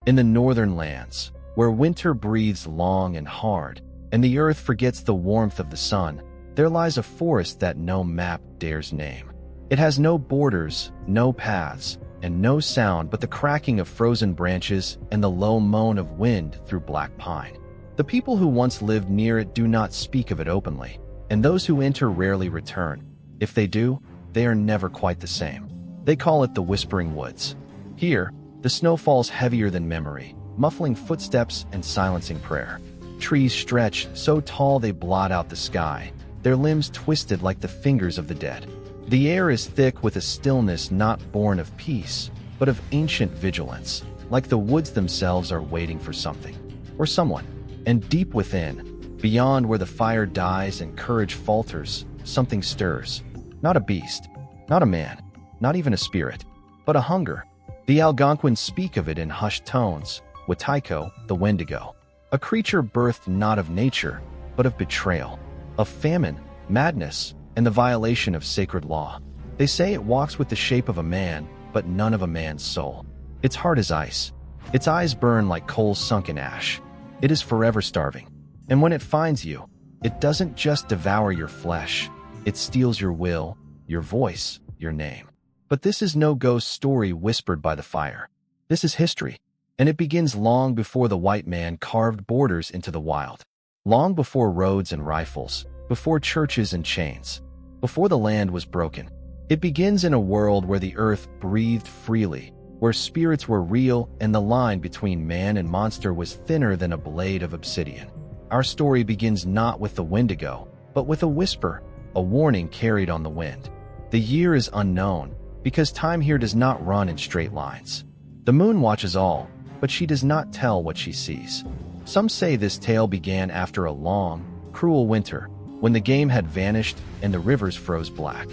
In the northern lands, where winter breathes long and hard, and the earth forgets the warmth of the sun, there lies a forest that no map dares name. It has no borders, no paths, and no sound but the cracking of frozen branches and the low moan of wind through black pine. The people who once lived near it do not speak of it openly, and those who enter rarely return. If they do, they are never quite the same. They call it the Whispering Woods. Here, the snow falls heavier than memory, muffling footsteps and silencing prayer. Trees stretch so tall they blot out the sky, their limbs twisted like the fingers of the dead. The air is thick with a stillness not born of peace, but of ancient vigilance, like the woods themselves are waiting for something, or someone. And deep within, beyond where the fire dies and courage falters, something stirs. Not a beast, not a man, not even a spirit, but a hunger. The Algonquins speak of it in hushed tones, Wataiko, the Wendigo, a creature birthed not of nature, but of betrayal, of famine, madness, and the violation of sacred law. They say it walks with the shape of a man, but none of a man's soul. Its heart is ice. Its eyes burn like coals sunk in ash. It is forever starving. And when it finds you, it doesn't just devour your flesh. It steals your will, your voice, your name. But this is no ghost story whispered by the fire. This is history, and it begins long before the white man carved borders into the wild. Long before roads and rifles, before churches and chains, before the land was broken. It begins in a world where the earth breathed freely, where spirits were real and the line between man and monster was thinner than a blade of obsidian. Our story begins not with the Wendigo, but with a whisper, a warning carried on the wind. The year is unknown, because time here does not run in straight lines. The moon watches all, but she does not tell what she sees. Some say this tale began after a long, cruel winter, when the game had vanished and the rivers froze black.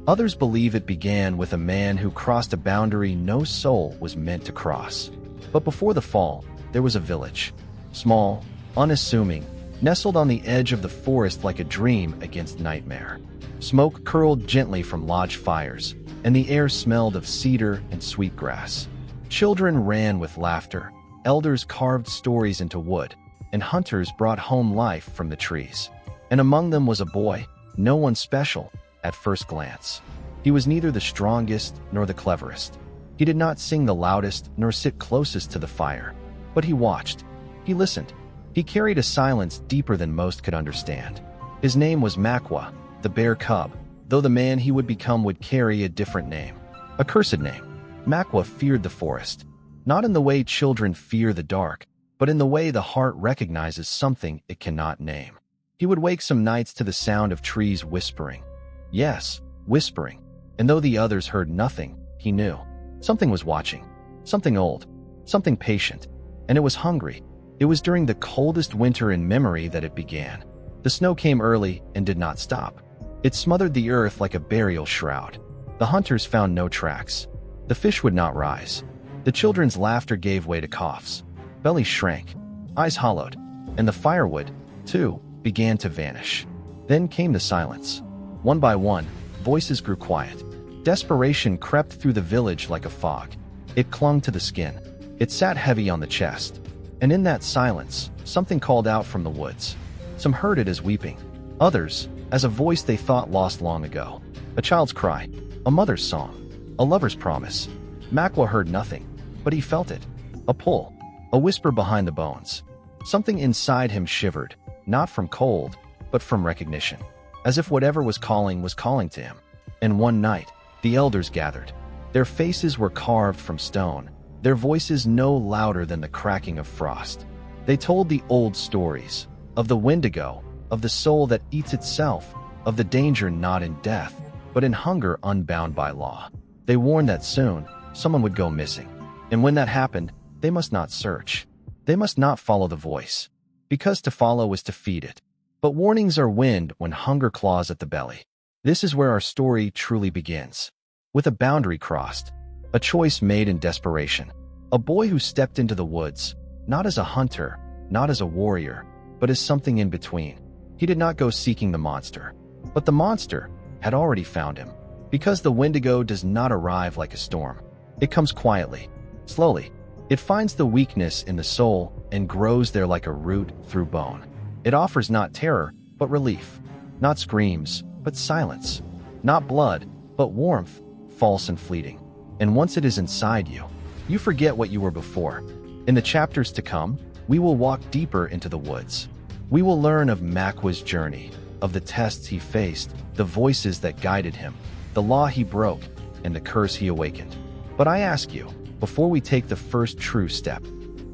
Others believe it began with a man who crossed a boundary no soul was meant to cross. But before the fall, there was a village. Small, unassuming, nestled on the edge of the forest like a dream against nightmare. Smoke curled gently from lodge fires, and the air smelled of cedar and sweetgrass. Children ran with laughter, elders carved stories into wood, and hunters brought home life from the trees. And among them was a boy, no one special, at first glance. He was neither the strongest nor the cleverest. He did not sing the loudest nor sit closest to the fire. But he watched. He listened. He carried a silence deeper than most could understand. His name was Makwa, the bear cub, though the man he would become would carry a different name. A cursed name. Makwa feared the forest, not in the way children fear the dark, but in the way the heart recognizes something it cannot name. He would wake some nights to the sound of trees whispering. Yes, whispering. And though the others heard nothing, he knew. Something was watching. Something old. Something patient. And it was hungry. It was during the coldest winter in memory that it began. The snow came early and did not stop. It smothered the earth like a burial shroud. The hunters found no tracks. The fish would not rise. The children's laughter gave way to coughs. Bellies shrank. Eyes hollowed. And the firewood, too, began to vanish. Then came the silence. One by one, voices grew quiet. Desperation crept through the village like a fog. It clung to the skin. It sat heavy on the chest. And in that silence, something called out from the woods. Some heard it as weeping. Others, as a voice they thought lost long ago. A child's cry. A mother's song. A lover's promise. Makwa heard nothing, but he felt it. A pull. A whisper behind the bones. Something inside him shivered, not from cold, but from recognition. As if whatever was calling to him. And one night, the elders gathered. Their faces were carved from stone, their voices no louder than the cracking of frost. They told the old stories, of the Wendigo, of the soul that eats itself, of the danger not in death, but in hunger unbound by law. They warned that soon, someone would go missing. And when that happened, they must not search. They must not follow the voice, because to follow is to feed it. But warnings are wind when hunger claws at the belly. This is where our story truly begins. With a boundary crossed, a choice made in desperation. A boy who stepped into the woods, not as a hunter, not as a warrior, but as something in between. He did not go seeking the monster, but the monster had already found him. Because the Wendigo does not arrive like a storm. It comes quietly, slowly, It finds the weakness in the soul and grows there like a root through bone. It offers not terror, but relief. Not screams, but silence. Not blood, but warmth, false and fleeting. And once it is inside you, you forget what you were before. In the chapters to come, we will walk deeper into the woods. We will learn of Makwa's journey, of the tests he faced, the voices that guided him, the law he broke, and the curse he awakened. But I ask you, before we take the first true step,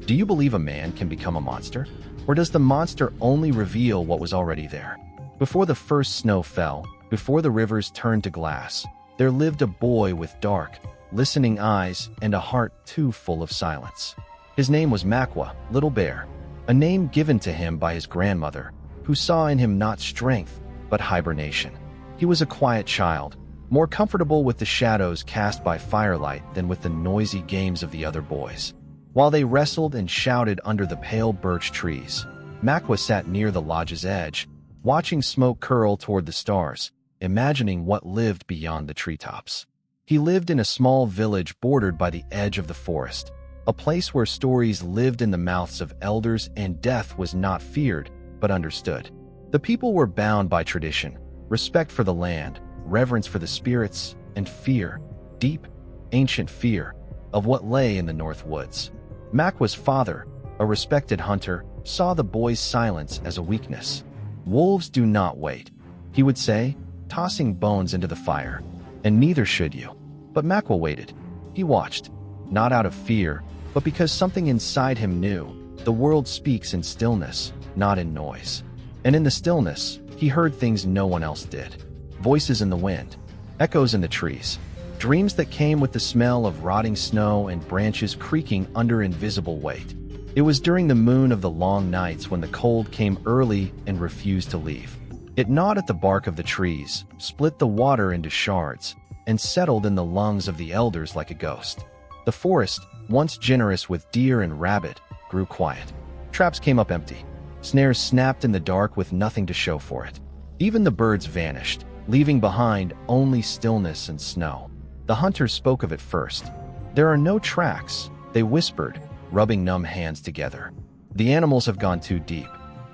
do you believe a man can become a monster? Or does the monster only reveal what was already there? Before the first snow fell, before the rivers turned to glass, there lived a boy with dark, listening eyes and a heart too full of silence. His name was Makwa, Little Bear, a name given to him by his grandmother, who saw in him not strength, but hibernation. He was a quiet child, more comfortable with the shadows cast by firelight than with the noisy games of the other boys. While they wrestled and shouted under the pale birch trees, Makwa sat near the lodge's edge, watching smoke curl toward the stars, imagining what lived beyond the treetops. He lived in a small village bordered by the edge of the forest, a place where stories lived in the mouths of elders and death was not feared, but understood. The people were bound by tradition, respect for the land, reverence for the spirits, and fear, deep, ancient fear, of what lay in the north woods. Makwa's father, a respected hunter, saw the boy's silence as a weakness. "Wolves do not wait," he would say, tossing bones into the fire, "and neither should you." But Makwa waited. He watched, not out of fear, but because something inside him knew the world speaks in stillness, not in noise. And in the stillness, he heard things no one else did. Voices in the wind, echoes in the trees, dreams that came with the smell of rotting snow and branches creaking under invisible weight. It was during the moon of the long nights when the cold came early and refused to leave. It gnawed at the bark of the trees, split the water into shards, and settled in the lungs of the elders like a ghost. The forest, once generous with deer and rabbit, grew quiet. Traps came up empty. Snares snapped in the dark with nothing to show for it. Even the birds vanished, leaving behind only stillness and snow. The hunters spoke of it first. "There are no tracks," they whispered, rubbing numb hands together. "The animals have gone too deep,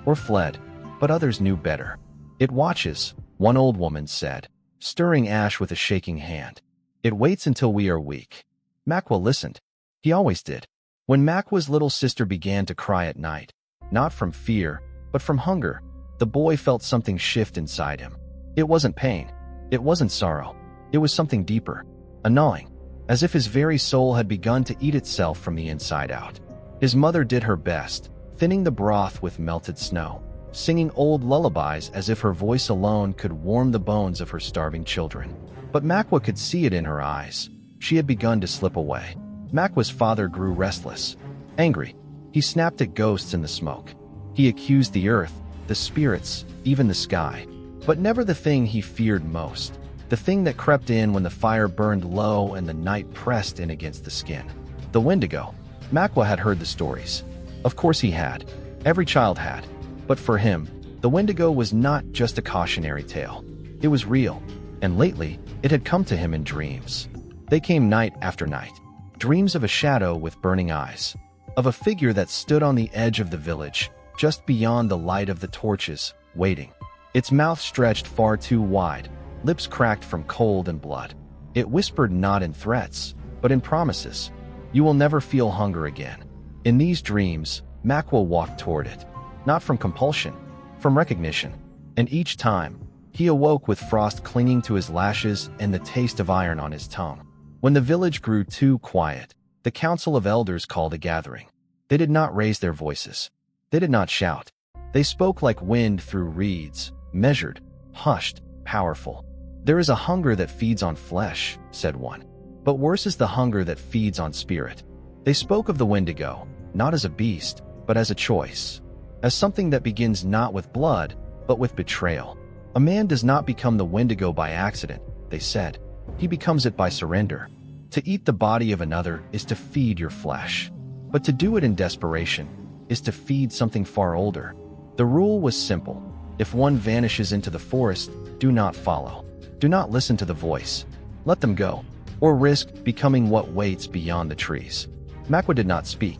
or fled," but others knew better. "It watches," one old woman said, stirring ash with a shaking hand. "It waits until we are weak." Makwa listened. He always did. When Makwa's little sister began to cry at night, not from fear, but from hunger, the boy felt something shift inside him. It wasn't pain. It wasn't sorrow. It was something deeper, a gnawing, as if his very soul had begun to eat itself from the inside out. His mother did her best, thinning the broth with melted snow, singing old lullabies as if her voice alone could warm the bones of her starving children. But Makwa could see it in her eyes. She had begun to slip away. Makwa's father grew restless, angry. He snapped at ghosts in the smoke. He accused the earth, the spirits, even the sky. But never the thing he feared most, the thing that crept in when the fire burned low and the night pressed in against the skin. The Wendigo. Makwa had heard the stories. Of course he had. Every child had. But for him, the Wendigo was not just a cautionary tale. It was real, and lately, it had come to him in dreams. They came night after night. Dreams of a shadow with burning eyes, of a figure that stood on the edge of the village, just beyond the light of the torches, waiting. Its mouth stretched far too wide, lips cracked from cold and blood. It whispered not in threats, but in promises. "You will never feel hunger again." In these dreams, Makwa walked toward it, not from compulsion, from recognition. And each time, he awoke with frost clinging to his lashes and the taste of iron on his tongue. When the village grew too quiet, the council of elders called a gathering. They did not raise their voices. They did not shout. They spoke like wind through reeds, measured, hushed, powerful. "There is a hunger that feeds on flesh," said one. "But worse is the hunger that feeds on spirit." They spoke of the Wendigo, not as a beast, but as a choice. As something that begins not with blood, but with betrayal. A man does not become the Wendigo by accident, they said. He becomes it by surrender. To eat the body of another is to feed your flesh. But to do it in desperation is to feed something far older. The rule was simple. If one vanishes into the forest, do not follow. Do not listen to the voice. Let them go, or risk becoming what waits beyond the trees. Makwa did not speak,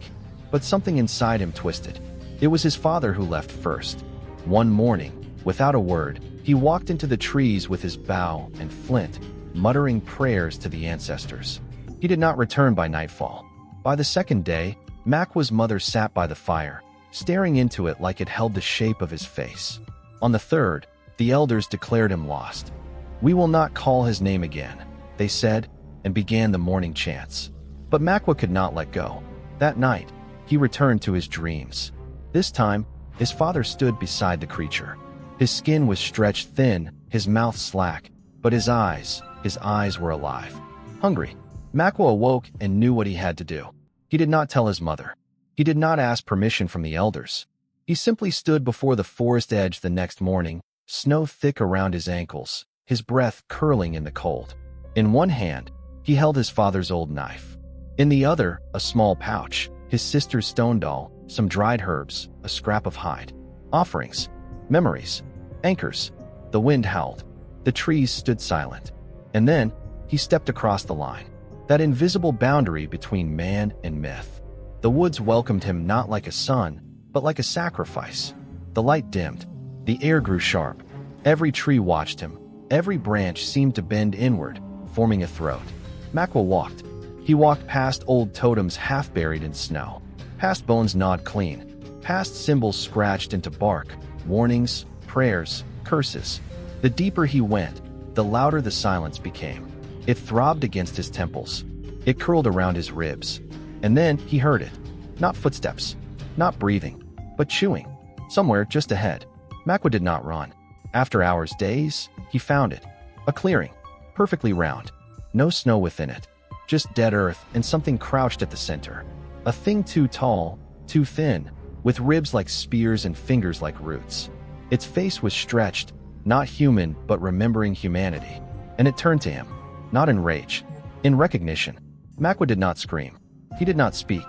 but something inside him twisted. It was his father who left first. One morning, without a word, he walked into the trees with his bow and flint, muttering prayers to the ancestors. He did not return by nightfall. By the second day, Makwa's mother sat by the fire, staring into it like it held the shape of his face. On the third, the elders declared him lost. "We will not call his name again," they said, and began the morning chants. But Makwa could not let go. That night, he returned to his dreams. This time, his father stood beside the creature. His skin was stretched thin, his mouth slack, but his eyes were alive. Hungry, Makwa awoke and knew what he had to do. He did not tell his mother. He did not ask permission from the elders. He simply stood before the forest edge the next morning, snow thick around his ankles, his breath curling in the cold. In one hand, he held his father's old knife. In the other, a small pouch, his sister's stone doll, some dried herbs, a scrap of hide. Offerings, memories, anchors. The wind howled. The trees stood silent. And then, he stepped across the line, that invisible boundary between man and myth. The woods welcomed him not like a son, but like a sacrifice. The light dimmed. The air grew sharp. Every tree watched him. Every branch seemed to bend inward, forming a throat. Makwa walked. He walked past old totems half buried in snow, past bones gnawed clean, past symbols scratched into bark, warnings, prayers, curses. The deeper he went, the louder the silence became. It throbbed against his temples. It curled around his ribs. And then he heard it. Not footsteps, not breathing, but chewing. Somewhere just ahead. Makwa did not run. After hours, days, he found it. A clearing, perfectly round. No snow within it. Just dead earth and something crouched at the center. A thing too tall, too thin, with ribs like spears and fingers like roots. Its face was stretched, not human but remembering humanity. And it turned to him, not in rage, in recognition. Makwa did not scream. He did not speak.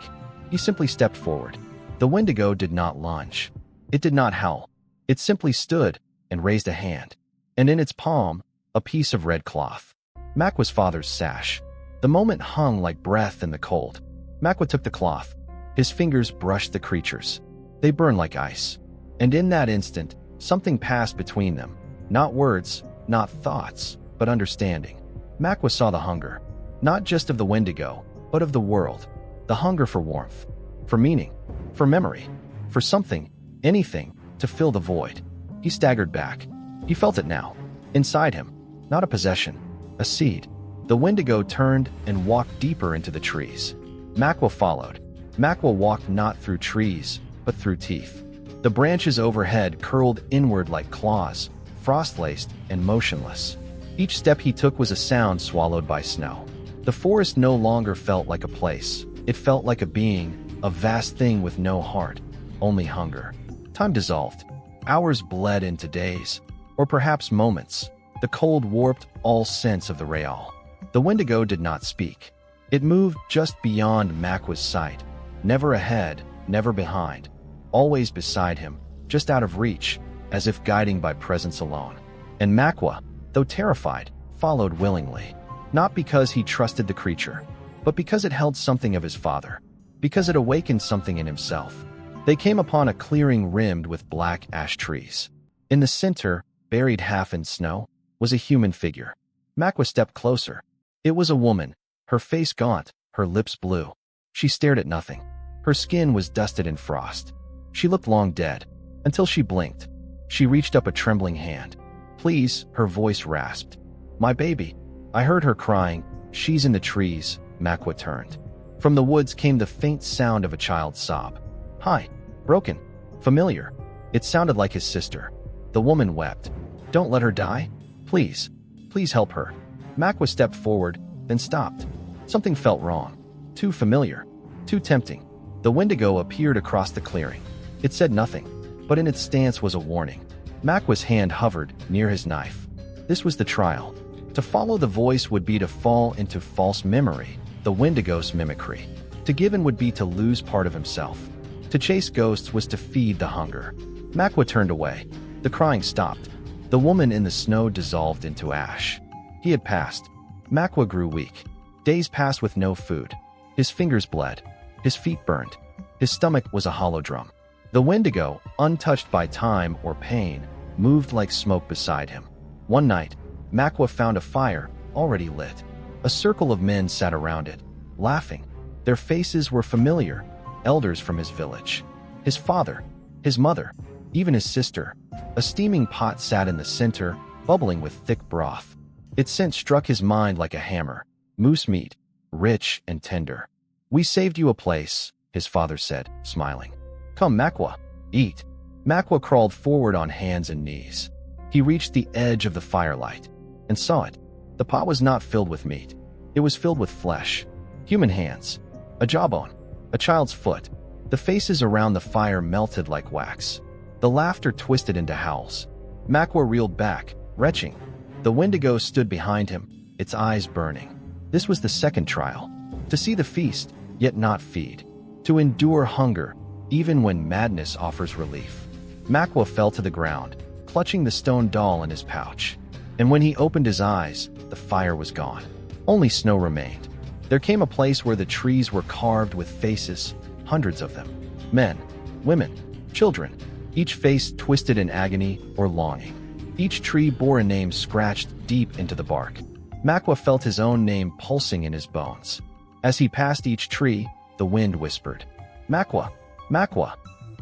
He simply stepped forward. The Wendigo did not lunge. It did not howl. It simply stood and raised a hand. And in its palm, a piece of red cloth. Makwa's father's sash. The moment hung like breath in the cold. Makwa took the cloth. His fingers brushed the creatures. They burned like ice. And in that instant, something passed between them. Not words, not thoughts, but understanding. Makwa saw the hunger, not just of the Wendigo, but of the world. The hunger for warmth, for meaning, for memory, for something, anything, to fill the void. He staggered back. He felt it now, inside him, not a possession, a seed. The Wendigo turned and walked deeper into the trees. Makwa followed. Makwa walked not through trees, but through teeth. The branches overhead curled inward like claws, frost-laced and motionless. Each step he took was a sound swallowed by snow. The forest no longer felt like a place. It felt like a being, a vast thing with no heart, only hunger. Time dissolved. Hours bled into days, or perhaps moments. The cold warped all sense of the real. The Wendigo did not speak. It moved just beyond Makwa's sight, never ahead, never behind, always beside him, just out of reach, as if guiding by presence alone. And Makwa, though terrified, followed willingly, not because he trusted the creature, but because it held something of his father, because it awakened something in himself. They came upon a clearing rimmed with black ash trees. In the center, buried half in snow, was a human figure. Makwa stepped closer. It was a woman, her face gaunt, her lips blue. She stared at nothing. Her skin was dusted in frost. She looked long dead, until she blinked. She reached up a trembling hand. "Please," her voice rasped. "My baby." I heard her crying. "She's in the trees." Makwa turned. From the woods came the faint sound of a child's sob. High, broken, familiar. It sounded like his sister. The woman wept. "Don't let her die. Please, please help her." Makwa stepped forward, then stopped. Something felt wrong. Too familiar. Too tempting. The Wendigo appeared across the clearing. It said nothing, but in its stance was a warning. Makwa's hand hovered near his knife. This was the trial. To follow the voice would be to fall into false memory, the Wendigo's mimicry. To give in would be to lose part of himself. To chase ghosts was to feed the hunger. Makwa turned away. The crying stopped. The woman in the snow dissolved into ash. He had passed. Makwa grew weak. Days passed with no food. His fingers bled. His feet burned. His stomach was a hollow drum. The Wendigo, untouched by time or pain, moved like smoke beside him. One night, Makwa found a fire, already lit. A circle of men sat around it, laughing. Their faces were familiar, elders from his village. His father, his mother, even his sister. A steaming pot sat in the center, bubbling with thick broth. Its scent struck his mind like a hammer. Moose meat, rich and tender. "We saved you a place," his father said, smiling. "Come, Makwa, eat." Makwa crawled forward on hands and knees. He reached the edge of the firelight and saw it. The pot was not filled with meat. It was filled with flesh. Human hands, a jawbone, a child's foot. The faces around the fire melted like wax. The laughter twisted into howls. Makwa reeled back, retching. The Wendigo stood behind him, its eyes burning. This was the second trial. To see the feast, yet not feed. To endure hunger, even when madness offers relief. Makwa fell to the ground, clutching the stone doll in his pouch. And when he opened his eyes, the fire was gone. Only snow remained. There came a place where the trees were carved with faces, hundreds of them. Men, women, children, each face twisted in agony or longing. Each tree bore a name scratched deep into the bark. Makwa felt his own name pulsing in his bones. As he passed each tree, the wind whispered, "Makwa, Makwa."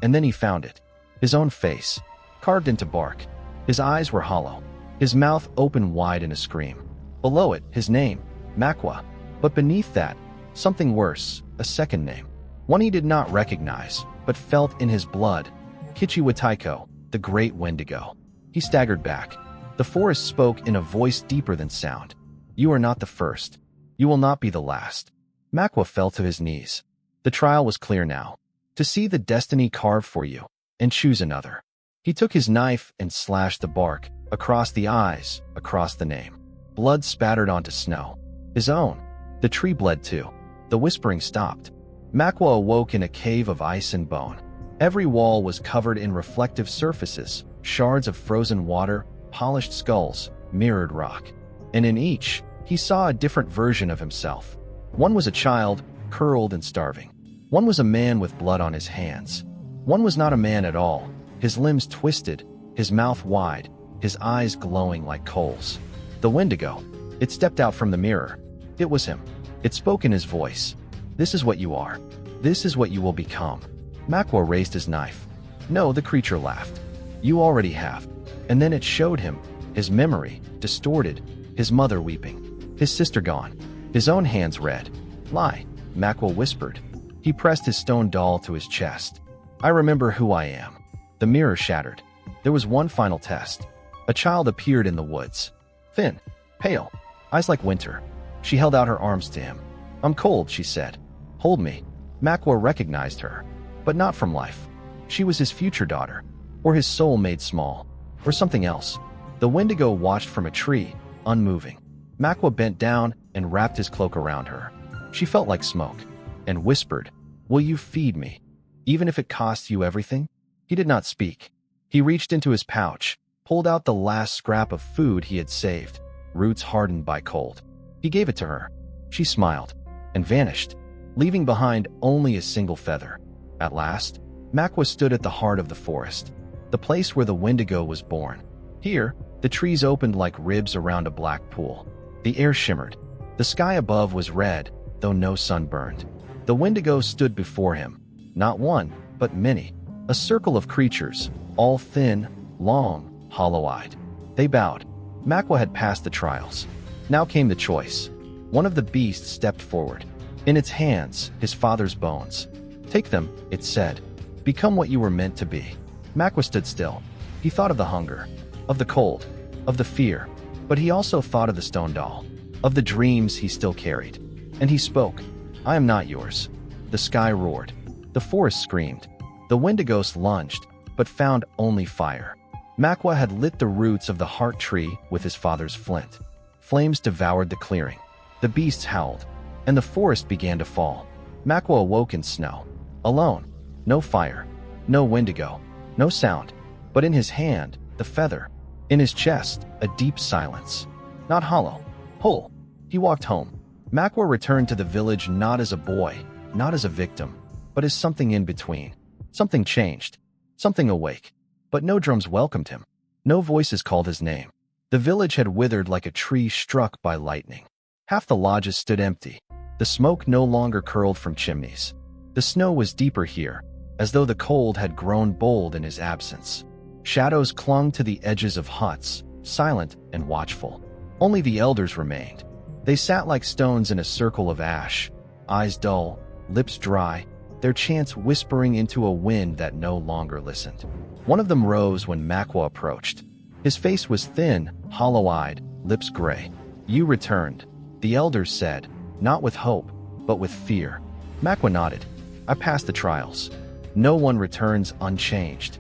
And then he found it. His own face, carved into bark. His eyes were hollow. His mouth open wide in a scream. Below it, his name, Makwa. But beneath that, something worse, a second name. One he did not recognize, but felt in his blood. Kichiwataiko, the great Wendigo. He staggered back. The forest spoke in a voice deeper than sound. "You are not the first. You will not be the last." Makwa fell to his knees. The trial was clear now. To see the destiny carved for you, and choose another. He took his knife and slashed the bark, across the eyes, across the name. Blood spattered onto snow. His own. The tree bled too. The whispering stopped. Makwa awoke in a cave of ice and bone. Every wall was covered in reflective surfaces, shards of frozen water, polished skulls, mirrored rock. And in each, he saw a different version of himself. One was a child, curled and starving. One was a man with blood on his hands. One was not a man at all, his limbs twisted, his mouth wide, his eyes glowing like coals. The Wendigo. It stepped out from the mirror. It was him. It spoke in his voice. "This is what you are. This is what you will become." Makwa raised his knife. "No," the creature laughed. "You already have." And then it showed him, his memory, distorted, his mother weeping, his sister gone, his own hands red. "Lie," Makwa whispered. He pressed his stone doll to his chest. "I remember who I am." The mirror shattered. There was one final test. A child appeared in the woods. Thin, pale, eyes like winter. She held out her arms to him. "I'm cold," she said. "Hold me." Makwa recognized her, but not from life. She was his future daughter, or his soul made small, or something else. The Wendigo watched from a tree, unmoving. Makwa bent down and wrapped his cloak around her. She felt like smoke, and whispered, "Will you feed me, even if it costs you everything?" He did not speak. He reached into his pouch, pulled out the last scrap of food he had saved, roots hardened by cold. He gave it to her. She smiled, and vanished, leaving behind only a single feather. At last, Makwa stood at the heart of the forest, the place where the Wendigo was born. Here, the trees opened like ribs around a black pool. The air shimmered. The sky above was red, though no sun burned. The Wendigo stood before him, not one, but many. A circle of creatures, all thin, long, hollow-eyed. They bowed. Makwa had passed the trials. Now came the choice. One of the beasts stepped forward. In its hands, his father's bones. "Take them," it said. "Become what you were meant to be." Makwa stood still. He thought of the hunger, of the cold, of the fear, but he also thought of the stone doll, of the dreams he still carried. And he spoke. "I am not yours." The sky roared. The forest screamed. The Wendigos lunged, but found only fire. Makwa had lit the roots of the heart tree with his father's flint. Flames devoured the clearing. The beasts howled, and the forest began to fall. Makwa awoke in snow. Alone. No fire. No Wendigo. No sound. But in his hand, the feather. In his chest, a deep silence. Not hollow. Whole. He walked home. Makwa returned to the village not as a boy, not as a victim, but as something in between. Something changed, something awake. But no drums welcomed him. No voices called his name. The village had withered like a tree struck by lightning. Half the lodges stood empty. The smoke no longer curled from chimneys. The snow was deeper here, as though the cold had grown bold in his absence. Shadows clung to the edges of huts, silent and watchful. Only the elders remained. They sat like stones in a circle of ash, eyes dull, lips dry, their chants whispering into a wind that no longer listened. One of them rose when Makwa approached. His face was thin, hollow-eyed, lips gray. "You returned," the elders said, not with hope, but with fear. Makwa nodded. "I passed the trials. No one returns unchanged."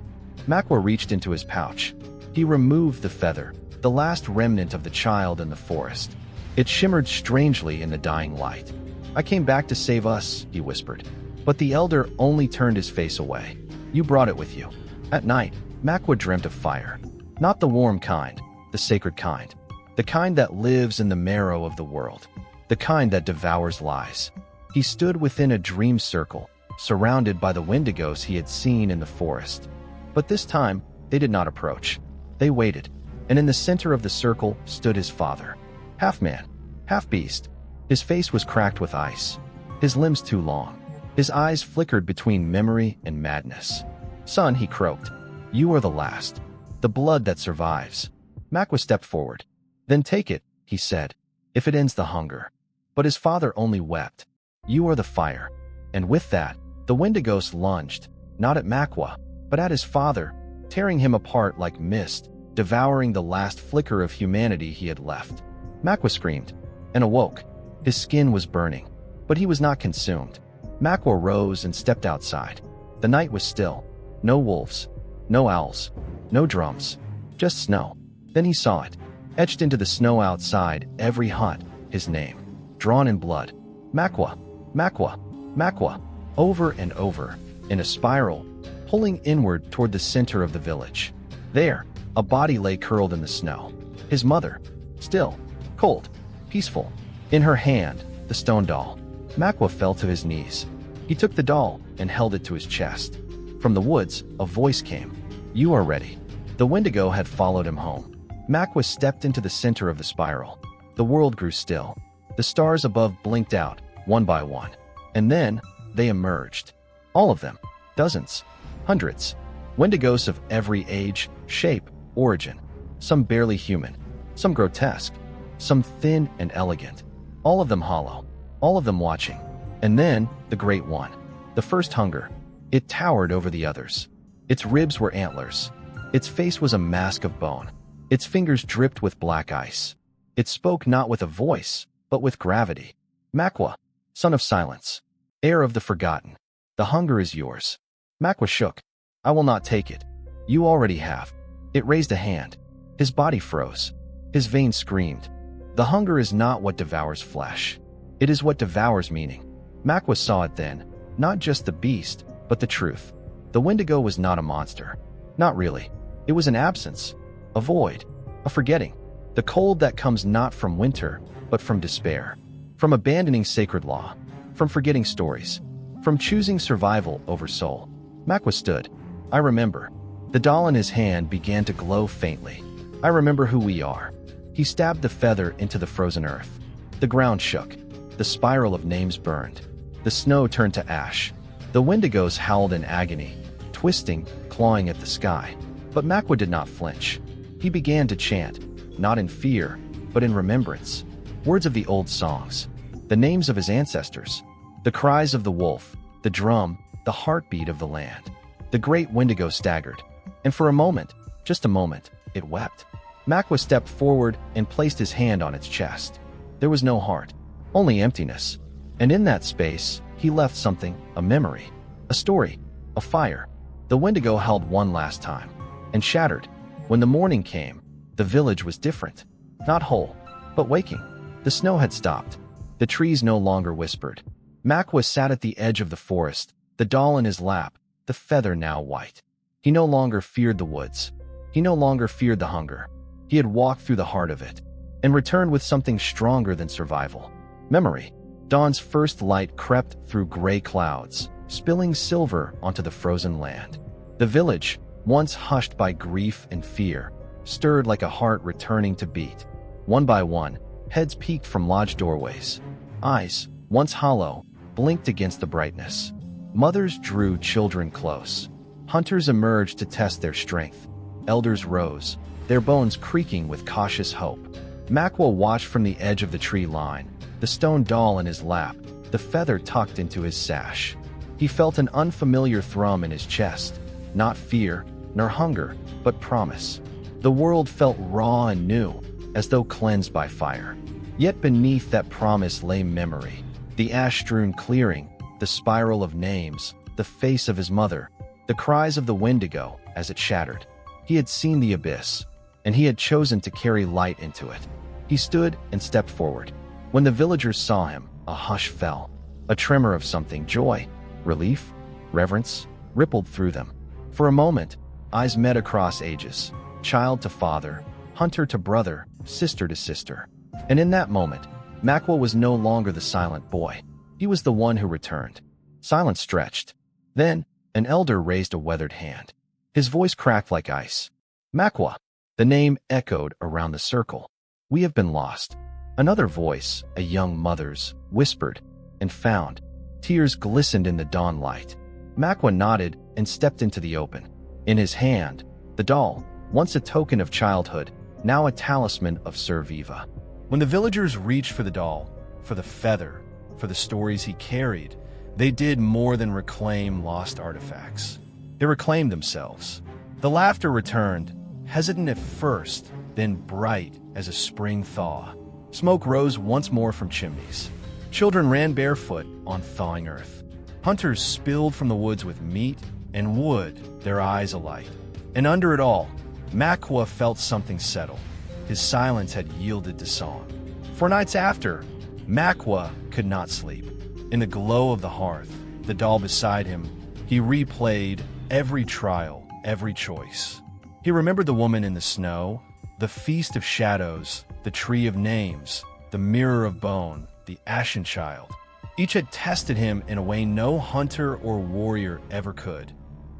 Makwa reached into his pouch. He removed the feather, the last remnant of the child in the forest. It shimmered strangely in the dying light. "I came back to save us," he whispered. But the elder only turned his face away. "You brought it with you." At night, Makwa dreamt of fire. Not the warm kind, the sacred kind. The kind that lives in the marrow of the world. The kind that devours lies. He stood within a dream circle, surrounded by the wendigos he had seen in the forest. But this time, they did not approach. They waited, and in the center of the circle stood his father. Half man, half beast. His face was cracked with ice, his limbs too long. His eyes flickered between memory and madness. "Son," he croaked, "you are the last. The blood that survives." Makwa stepped forward. "Then take it," he said, "if it ends the hunger." But his father only wept. "You are the fire." And with that, the wendigos lunged, not at Makwa, but at his father, tearing him apart like mist, devouring the last flicker of humanity he had left. Makwa screamed and awoke. His skin was burning, but he was not consumed. Makwa rose and stepped outside. The night was still. No wolves, no owls, no drums, just snow. Then he saw it, etched into the snow outside every hut, his name, drawn in blood. Makwa, Makwa, Makwa, over and over, in a spiral, pulling inward toward the center of the village. There, a body lay curled in the snow. His mother, still, cold, peaceful. In her hand, the stone doll. Makwa fell to his knees. He took the doll and held it to his chest. From the woods, a voice came. "You are ready." The wendigo had followed him home. Makwa stepped into the center of the spiral. The world grew still. The stars above blinked out, one by one. And then, they emerged. All of them. Dozens. Hundreds. Wendigos of every age, shape, origin. Some barely human. Some grotesque. Some thin and elegant. All of them hollow. All of them watching. And then, the great one. The first hunger. It towered over the others. Its ribs were antlers. Its face was a mask of bone. Its fingers dripped with black ice. It spoke not with a voice, but with gravity. "Makwa, son of silence, heir of the forgotten, the hunger is yours." Makwa shook. "I will not take it. You already have." It raised a hand. His body froze. His veins screamed. The hunger is not what devours flesh. It is what devours meaning. Makwa saw it then, not just the beast, but the truth. The wendigo was not a monster. Not really. It was an absence, a void, a forgetting. The cold that comes not from winter, but from despair. From abandoning sacred law. From forgetting stories. From choosing survival over soul. Makwa stood. "I remember." The doll in his hand began to glow faintly. "I remember who we are." He stabbed the feather into the frozen earth. The ground shook. The spiral of names burned. The snow turned to ash. The wendigos howled in agony, twisting, clawing at the sky. But Makwa did not flinch. He began to chant, not in fear, but in remembrance. Words of the old songs. The names of his ancestors. The cries of the wolf, the drum, the heartbeat of the land. The great wendigo staggered. And for a moment, just a moment, it wept. Makwa stepped forward and placed his hand on its chest. There was no heart, only emptiness. And in that space, he left something, a memory, a story, a fire. The wendigo howled one last time, and shattered. When the morning came, the village was different. Not whole, but waking. The snow had stopped. The trees no longer whispered. Makwa sat at the edge of the forest, the doll in his lap, the feather now white. He no longer feared the woods. He no longer feared the hunger. He had walked through the heart of it, and returned with something stronger than survival. Memory. Dawn's first light crept through gray clouds, spilling silver onto the frozen land. The village, once hushed by grief and fear, stirred like a heart returning to beat. One by one, heads peeked from lodge doorways. Eyes, once hollow, blinked against the brightness. Mothers drew children close. Hunters emerged to test their strength. Elders rose, their bones creaking with cautious hope. Makwa watched from the edge of the tree line, the stone doll in his lap, the feather tucked into his sash. He felt an unfamiliar thrum in his chest, not fear, nor hunger, but promise. The world felt raw and new, as though cleansed by fire. Yet beneath that promise lay memory. The ash-strewn clearing, the spiral of names, the face of his mother, the cries of the Wendigo as it shattered. He had seen the abyss, and he had chosen to carry light into it. He stood and stepped forward. When the villagers saw him, a hush fell. A tremor of something, joy, relief, reverence, rippled through them. For a moment, eyes met across ages, child to father, hunter to brother, sister to sister. And in that moment, Makwa was no longer the silent boy. He was the one who returned. Silence stretched. Then, an elder raised a weathered hand. His voice cracked like ice. Makwa. The name echoed around the circle. We have been lost. Another voice, a young mother's, whispered, and found. Tears glistened in the dawn light. Makwa nodded and stepped into the open. In his hand, the doll, once a token of childhood, now a talisman of Sur Viva. When the villagers reached for the doll, for the feather, for the stories he carried, they did more than reclaim lost artifacts. They reclaimed themselves. The laughter returned, hesitant at first, then bright as a spring thaw. Smoke rose once more from chimneys. Children ran barefoot on thawing earth. Hunters spilled from the woods with meat and wood, their eyes alight. And under it all, Makwa felt something settle. His silence had yielded to song. For nights after, Makwa could not sleep. In the glow of the hearth, the doll beside him, he replayed every trial, every choice. He remembered the woman in the snow, the feast of shadows, the tree of names, the mirror of bone, the ashen child. Each had tested him in a way no hunter or warrior ever could.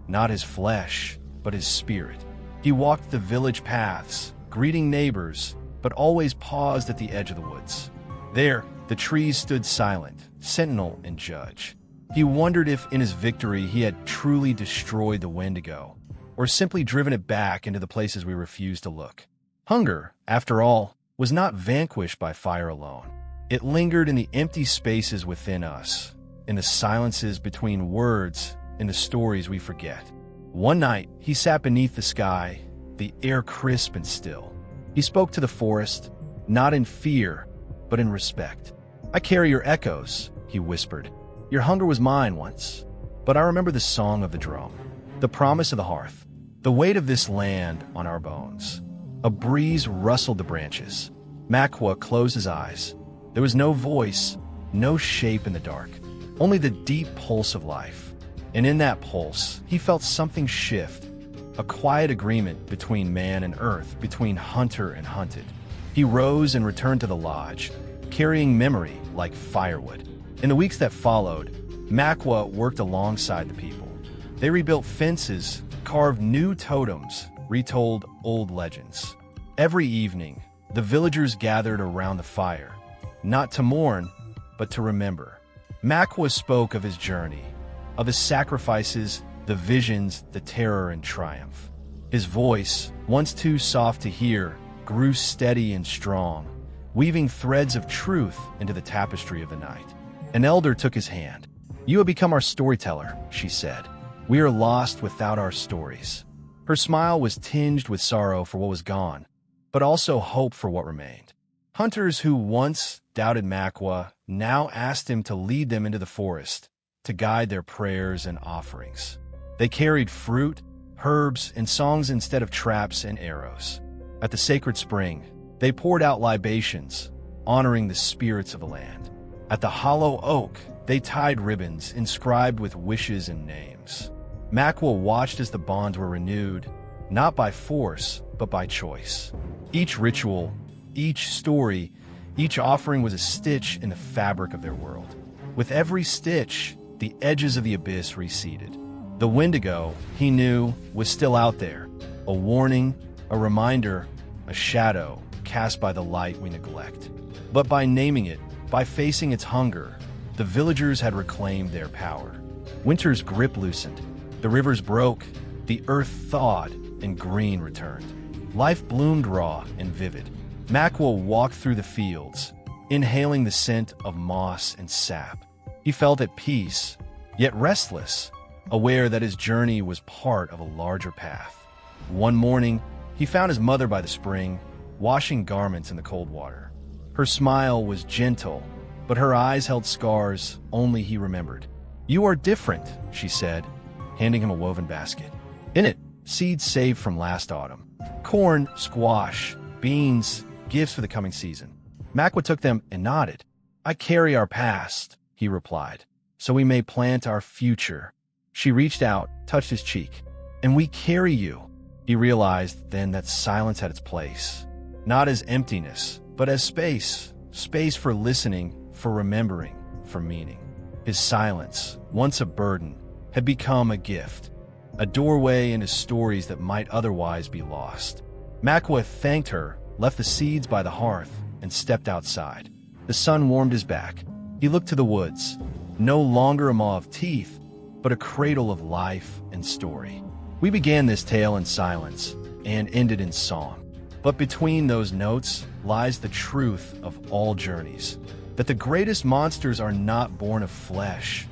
Not his flesh, but his spirit. He walked the village paths, greeting neighbors, but always paused at the edge of the woods. There, the trees stood silent, sentinel and judge. He wondered if in his victory he had truly destroyed the Wendigo, or simply driven it back into the places we refuse to look. Hunger, after all, was not vanquished by fire alone. It lingered in the empty spaces within us, in the silences between words, in the stories we forget. One night, he sat beneath the sky, the air crisp and still. He spoke to the forest, not in fear, but in respect. "I carry your echoes," he whispered. "Your hunger was mine once, but I remember the song of the drum, the promise of the hearth, the weight of this land on our bones." A breeze rustled the branches. Makwa closed his eyes. There was no voice, no shape in the dark, only the deep pulse of life. And in that pulse, he felt something shift, a quiet agreement between man and earth, between hunter and hunted. He rose and returned to the lodge, carrying memory like firewood. In the weeks that followed, Makwa worked alongside the people. They rebuilt fences, carved new totems, retold old legends. Every evening, the villagers gathered around the fire, not to mourn, but to remember. Makwa spoke of his journey, of his sacrifices, the visions, the terror and triumph. His voice, once too soft to hear, grew steady and strong, weaving threads of truth into the tapestry of the night. An elder took his hand. "You have become our storyteller," she said. "We are lost without our stories." Her smile was tinged with sorrow for what was gone, but also hope for what remained. Hunters who once doubted Makwa now asked him to lead them into the forest, to guide their prayers and offerings. They carried fruit, herbs, and songs instead of traps and arrows. At the sacred spring, they poured out libations, honoring the spirits of the land. At the hollow oak, they tied ribbons inscribed with wishes and names. Makwa watched as the bonds were renewed, not by force, but by choice. Each ritual, each story, Each offering was a stitch in the fabric of their world. With every stitch, the edges of the abyss receded. The Wendigo, he knew, was still out there, a warning, a reminder, a shadow cast by the light we neglect. But by naming it, by facing its hunger, the villagers had reclaimed their power. Winter's grip loosened, the rivers broke, the earth thawed, and green returned. Life bloomed raw and vivid. Makwa walked through the fields, inhaling the scent of moss and sap. He felt at peace, yet restless, aware that his journey was part of a larger path. One morning, he found his mother by the spring, washing garments in the cold water. Her smile was gentle, but her eyes held scars only he remembered. "You are different," she said, handing him a woven basket. In it, seeds saved from last autumn. Corn, squash, beans, gifts for the coming season. Makwa took them and nodded. "I carry our past," he replied, "so we may plant our future." She reached out, touched his cheek. "And we carry you." He realized then that silence had its place, not as emptiness, but as space. Space for listening, for remembering, for meaning. His silence, once a burden, had become a gift, a doorway into stories that might otherwise be lost. Makwa thanked her, left the seeds by the hearth, and stepped outside. The sun warmed his back. He looked to the woods, no longer a maw of teeth, but a cradle of life and story. We began this tale in silence and ended in song. But between those notes lies the truth of all journeys, that the greatest monsters are not born of flesh,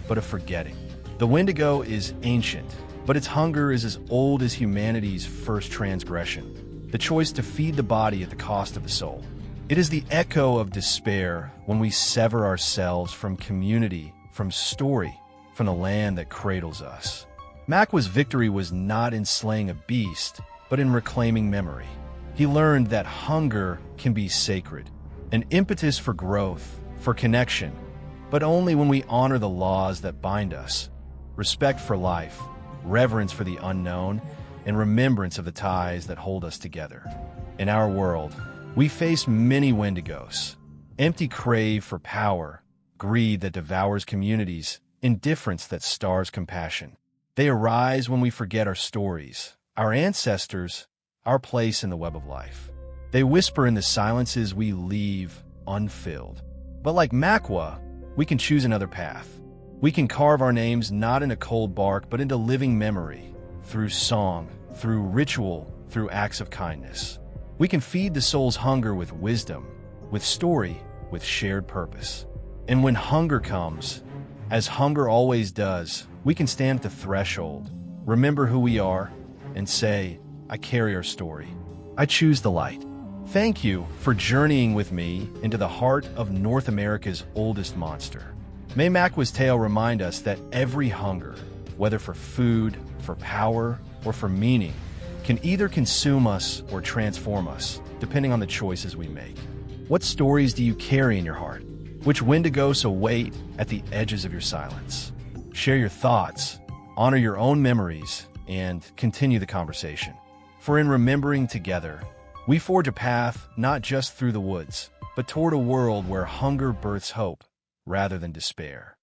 but of forgetting. The Wendigo is ancient, but its hunger is as old as humanity's first transgression, the choice to feed the body at the cost of the soul. It is the echo of despair when we sever ourselves from community, from story, from the land that cradles us. Makwa's victory was not in slaying a beast, but in reclaiming memory. He learned that hunger can be sacred, an impetus for growth, for connection, but only when we honor the laws that bind us. Respect for life, reverence for the unknown, and remembrance of the ties that hold us together. In our world, we face many Wendigos, empty crave for power, greed that devours communities, indifference that stars compassion. They arise when we forget our stories, our ancestors, our place in the web of life. They whisper in the silences we leave unfilled. But like Makwa, we can choose another path. We can carve our names not into cold bark, but into living memory, through song, through ritual, through acts of kindness. We can feed the soul's hunger with wisdom, with story, with shared purpose. And when hunger comes, as hunger always does, we can stand at the threshold, remember who we are, and say, "I carry our story. I choose the light." Thank you for journeying with me into the heart of North America's oldest monster. May Makwa's tale remind us that every hunger, whether for food, for power, or for meaning, can either consume us or transform us, depending on the choices we make. What stories do you carry in your heart? Which Wendigos await at the edges of your silence? Share your thoughts, honor your own memories, and continue the conversation. For in remembering together, we forge a path not just through the woods, but toward a world where hunger births hope rather than despair.